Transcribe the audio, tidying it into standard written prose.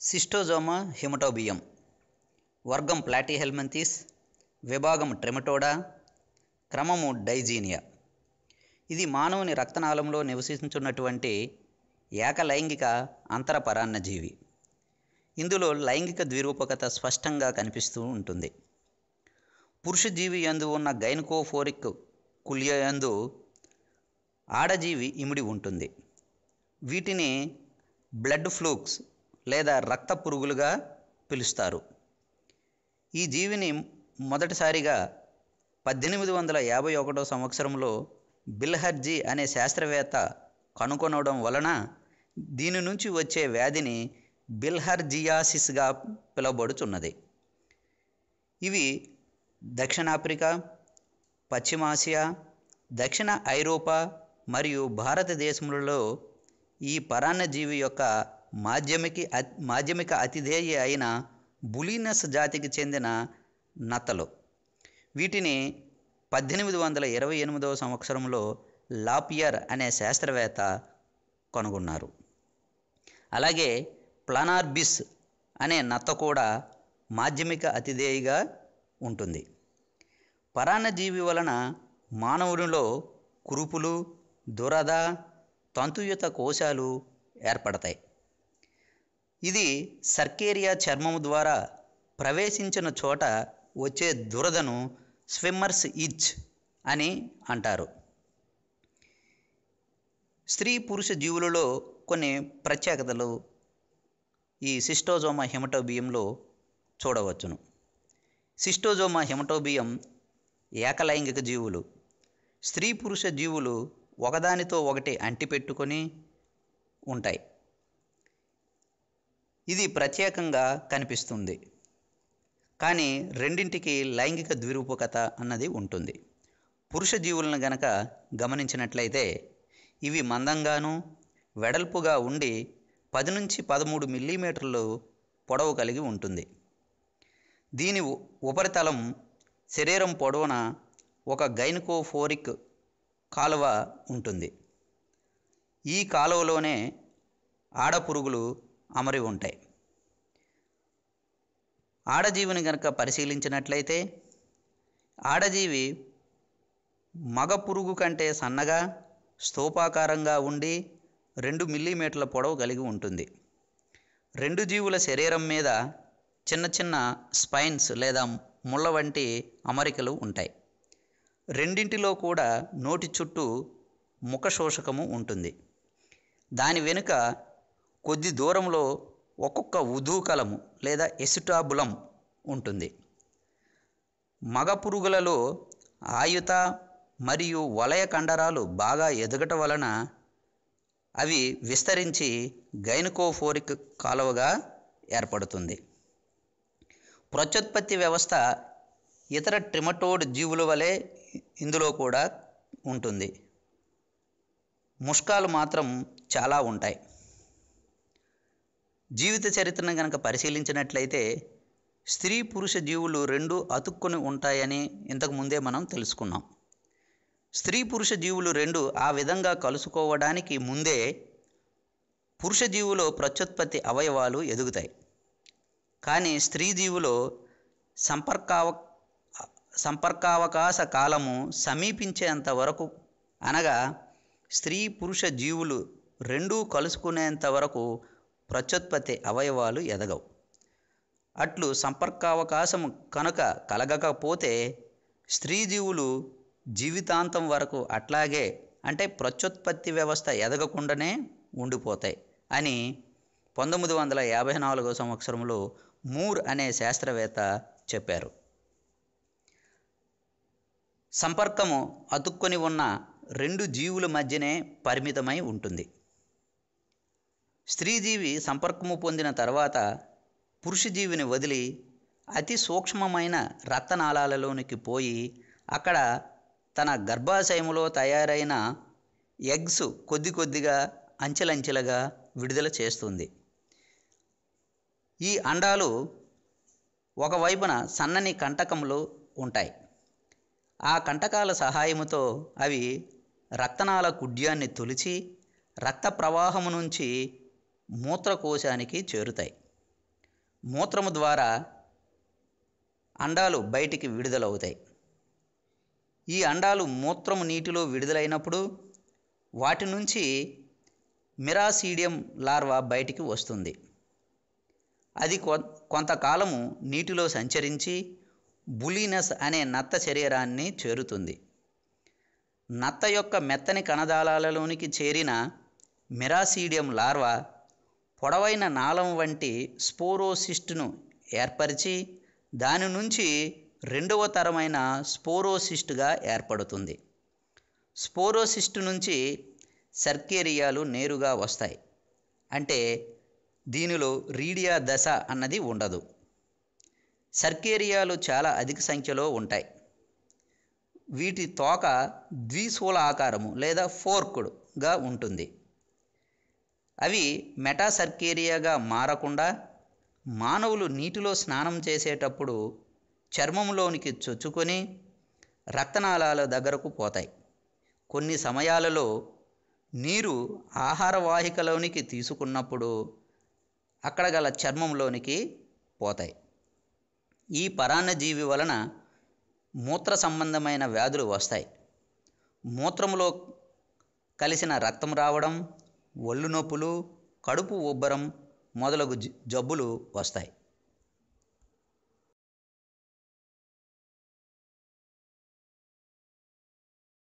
Schistosoma హెమటోబియం, వర్గం ప్లాటిహెల్మింథిస్, విభాగం ట్రెమటోడా, క్రమము డైజీనియా. ఇది మానవుని రక్తనాళంలో నివసించున్నటువంటి ఏకలైంగిక అంతర పరాన్నజీవి. ఇందులో లైంగిక ద్విరూపకత స్పష్టంగా కనిపిస్తూ ఉంటుంది. పురుష జీవి యందు ఉన్న గైనకోఫోరిక్ కుల్య యందు ఆడజీవి ఇమిడి ఉంటుంది. వీటిని బ్లడ్ ఫ్లూక్స్ లేదా రక్త పురుగులుగా పిలుస్తారు. ఈ జీవిని మొదటిసారిగా 1851 సంవత్సరంలో బిల్హర్జీ అనే శాస్త్రవేత్త కనుగొనడం వలన దీని నుంచి వచ్చే వ్యాధిని బిల్హర్జియాసిస్గా పిలువబడుచున్నది. ఇవి దక్షిణాఫ్రికా, పశ్చిమాసియా, దక్షిణ ఐరోపా మరియు భారతదేశములలో ఈ పరాన్నజీవి యొక్క మాధ్యమిక అతిధేయి అయిన బులినస్ జాతికి చెందిన నత్తలు. వీటిని 1828 సంవత్సరంలో లాపియర్ అనే శాస్త్రవేత్త కనుగొన్నారు. అలాగే ప్లానార్బిస్ అనే నత్త కూడా మాధ్యమిక అతిధేయిగా ఉంటుంది. పరాన్నజీవి వలన మానవునిలో కురుపులు, దురద, తంతుయుత కోశాలు ఏర్పడతాయి. ఇది సర్కేరియా చర్మము ద్వారా ప్రవేశించిన చోట వచ్చే దురదను స్విమ్మర్స్ ఇచ్ అని అంటారు. స్త్రీ పురుష జీవులలో కొన్ని ప్రత్యేకతలు ఈ సిస్టోజోమా హెమటోబియంలో చూడవచ్చును. సిస్టోజోమా హెమటోబియం ఏకలైంగిక జీవులు. స్త్రీ పురుష జీవులు ఒకదానితో ఒకటి అంటిపెట్టుకొని ఉంటాయి. ఇది ప్రత్యేకంగా కనిపిస్తుంది, కానీ రెండింటికి లైంగిక ద్విరూపకత అన్నది ఉంటుంది. పురుష జీవులను గనక గమనించినట్లయితే ఇవి మందంగాను వెడల్పుగా ఉండి 10 నుంచి 13 మిల్లీమీటర్లు పొడవు కలిగి ఉంటుంది. దీని ఉపరితలం శరీరం పొడవున ఒక గైనకోఫోరిక్ కాలువ ఉంటుంది. ఈ కాలువలోనే ఆడపురుగులు అమరి ఉంటాయి. ఆడజీవిని కనుక పరిశీలించినట్లయితే ఆడజీవి మగ పురుగు కంటే సన్నగా, స్తూపాకారంగా ఉండి 2 మిల్లీమీటర్ల పొడవు కలిగి ఉంటుంది. రెండు జీవుల శరీరం మీద చిన్న చిన్న స్పైన్స్ లేదా ముళ్ళ వంటి అమరికలు ఉంటాయి. రెండింటిలో కూడా నోటి చుట్టూ ముఖ శోషకము ఉంటుంది. దాని వెనుక కొద్ది దూరంలో ఒక్కొక్క ఉదూకలము లేదా ఎసిటాబులం ఉంటుంది. మగ పురుగులలో ఆయుత మరియు వలయ కండరాలు బాగా ఎదగటం వలన అవి విస్తరించి గైనకోఫోరిక్ కాలువగా ఏర్పడుతుంది. ప్రత్యుత్పత్తి వ్యవస్థ ఇతర ట్రిమటోడ్ జీవుల వలె ఇందులో కూడా ఉంటుంది. ముష్కాలు మాత్రం చాలా ఉంటాయి. జీవిత చరిత్రను కనుక పరిశీలించినట్లయితే స్త్రీ పురుష జీవులు రెండు అతుక్కుని ఉంటాయని ఇంతకుముందే మనం తెలుసుకున్నాం. స్త్రీ పురుష జీవులు రెండు ఆ విధంగా కలుసుకోవడానికి ముందే పురుష జీవులో ప్రత్యుత్పత్తి అవయవాలు ఎదుగుతాయి. కానీ స్త్రీ జీవులో సంపర్కావకాశ కాలము సమీపించేంత వరకు, అనగా స్త్రీ పురుష జీవులు రెండూ కలుసుకునేంత వరకు ప్రత్యుత్పత్తి అవయవాలు ఎదగవు. అట్లు సంపర్కావకాశము కనుక కలగకపోతే స్త్రీ జీవులు జీవితాంతం వరకు అట్లాగే, అంటే ప్రత్యుత్పత్తి వ్యవస్థ ఎదగకుండానే ఉండిపోతాయి అని 1954 సంవత్సరంలో మూర్ అనే శాస్త్రవేత్త చెప్పారు. సంపర్కము అతుక్కొని ఉన్న రెండు జీవుల మధ్యనే పరిమితమై ఉంటుంది. స్త్రీజీవి సంపర్కము పొందిన తర్వాత పురుషజీవిని వదిలి అతి సూక్ష్మమైన రక్తనాళాలలోనికి పోయి అక్కడ తన గర్భాశయములో తయారైన ఎగ్స్ కొద్ది కొద్దిగా అంచెలంచెలుగా విడుదల చేస్తుంది. ఈ అండాలు ఒకవైపున సన్నని కంటకములు ఉంటాయి. ఆ కంటకాల సహాయముతో అవి రక్తనాళ కుడ్యాన్ని తొలిచి రక్త ప్రవాహము నుంచి మూత్రకోశానికి చేరుతాయి. మూత్రము ద్వారా అండాలు బయటికి విడుదలవుతాయి. ఈ అండాలు మూత్రము నీటిలో విడుదలైనప్పుడు వాటి నుంచి మిరాసీడియం లార్వా బయటికి వస్తుంది. అది కొంతకాలము నీటిలో సంచరించి బులినస్ అనే నత్త శరీరాన్ని చేరుతుంది. నత్త యొక్క మెత్తని కణజాలాలలోనికి చేరిన మిరాసీడియం లార్వా పొడవైన నాళం వంటి స్పోరోసిస్ట్ను ఏర్పరిచి దాని నుంచి రెండవ తరమైన స్పోరోసిస్ట్గా ఏర్పడుతుంది. స్పోరోసిస్ట్ నుంచి సర్కేరియాలు నేరుగా వస్తాయి. అంటే దీనిలో రీడియా దశ అన్నది ఉండదు. సర్కేరియాలు చాలా అధిక సంఖ్యలో ఉంటాయి. వీటి తోక ద్విశూల ఆకారము లేదా ఫోర్క్డ్గా ఉంటుంది. అవి మెటాసర్కేరియాగా మారకుండా మానవులు నీటిలో స్నానం చేసేటప్పుడు చర్మంలోనికి చొచ్చుకొని రక్తనాళాల దగ్గరకు పోతాయి. కొన్ని సమయాలలో నీరు ఆహార వాహికలోనికి తీసుకున్నప్పుడు అక్కడ గల చర్మంలోనికి పోతాయి. ఈ పరాన్నజీవి వలన మూత్ర సంబంధమైన వ్యాధులు వస్తాయి. మూత్రంలో కలిసిన రక్తం రావడం, ఒళ్ళు నొప్పులు, కడుపు ఉబ్బరం మొదలగు జబ్బులు వస్తాయి.